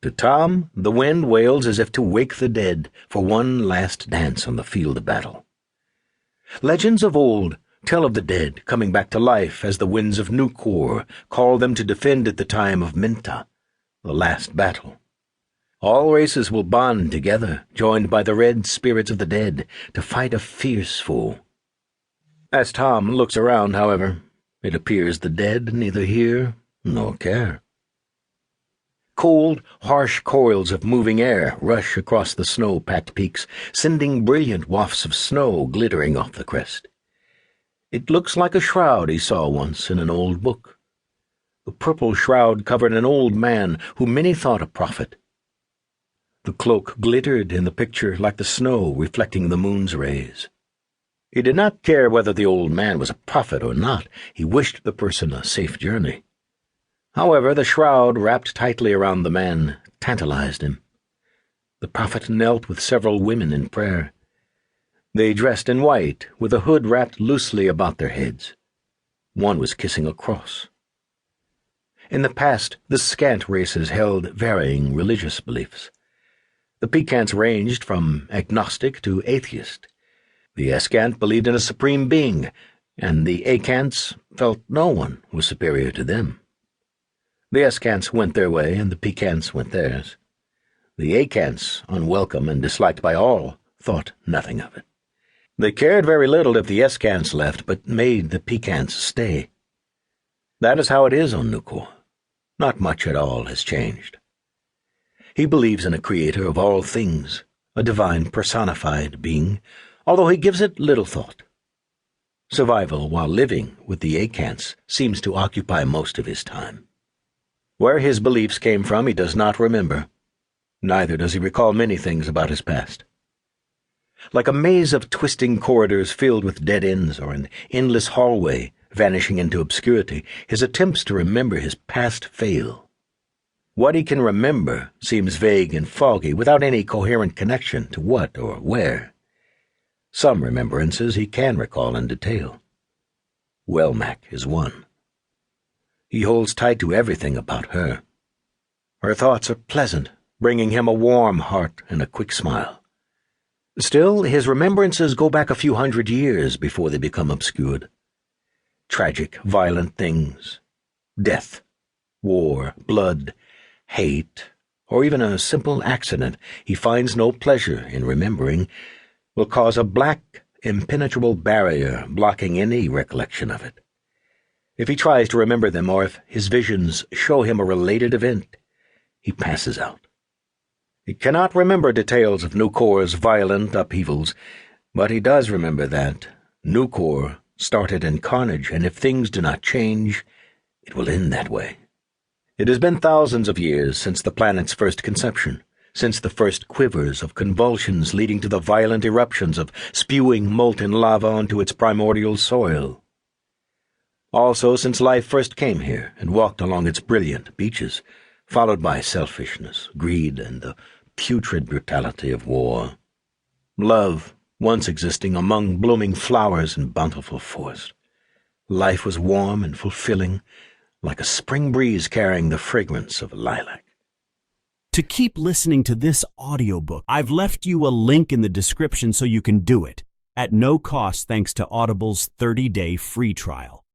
To Tom, the wind wails as if to wake the dead for one last dance on the field of battle. Legends of old tell of the dead coming back to life as the winds of Nucor call them to defend at the time of Minta, the last battle. All races will bond together, joined by the red spirits of the dead, to fight a fierce foe. As Tom looks around, however, it appears the dead neither hear nor care. Cold, harsh coils of moving air rush across the snow-packed peaks, sending brilliant wafts of snow glittering off the crest. It looks like a shroud he saw once in an old book. The purple shroud covered an old man who many thought a prophet. The cloak glittered in the picture like the snow reflecting the moon's rays. He did not care whether the old man was a prophet or not. He wished the person a safe journey. However, the shroud wrapped tightly around the man tantalized him. The prophet knelt with several women in prayer. They dressed in white, with a hood wrapped loosely about their heads. One was kissing a cross. In the past, the Scant races held varying religious beliefs. The Pecants ranged from agnostic to atheist. The Escant believed in a supreme being, and the Acants felt no one was superior to them. The Escants went their way, and the Pecants went theirs. The Acants, unwelcome and disliked by all, thought nothing of it. They cared very little if the Escants left, but made the Pecants stay. That is how it is on Nucor. Not much at all has changed. He believes in a creator of all things, a divine personified being, although he gives it little thought. Survival while living with the Acants seems to occupy most of his time. Where his beliefs came from he does not remember. Neither does he recall many things about his past. Like a maze of twisting corridors filled with dead ends or an endless hallway vanishing into obscurity, his attempts to remember his past fail. What he can remember seems vague and foggy, without any coherent connection to what or where. Some remembrances he can recall in detail. Welmac is one. He holds tight to everything about her. Her thoughts are pleasant, bringing him a warm heart and a quick smile. Still, his remembrances go back a few hundred years before they become obscured. Tragic, violent things. Death, war, blood, hate, or even a simple accident he finds no pleasure in remembering, will cause a black, impenetrable barrier blocking any recollection of it. If he tries to remember them, or if his visions show him a related event, he passes out. He cannot remember details of Nucor's violent upheavals, but he does remember that Nucor started in carnage, and if things do not change, it will end that way. It has been thousands of years since the planet's first conception, since the first quivers of convulsions leading to the violent eruptions of spewing molten lava onto its primordial soil. Also since life first came here and walked along its brilliant beaches, followed by selfishness, greed, and the putrid brutality of war. Love, once existing among blooming flowers and bountiful forest. Life was warm and fulfilling, like a spring breeze carrying the fragrance of lilac. To keep listening to this audiobook, I've left you a link in the description so you can do it, at no cost thanks to Audible's 30-day free trial.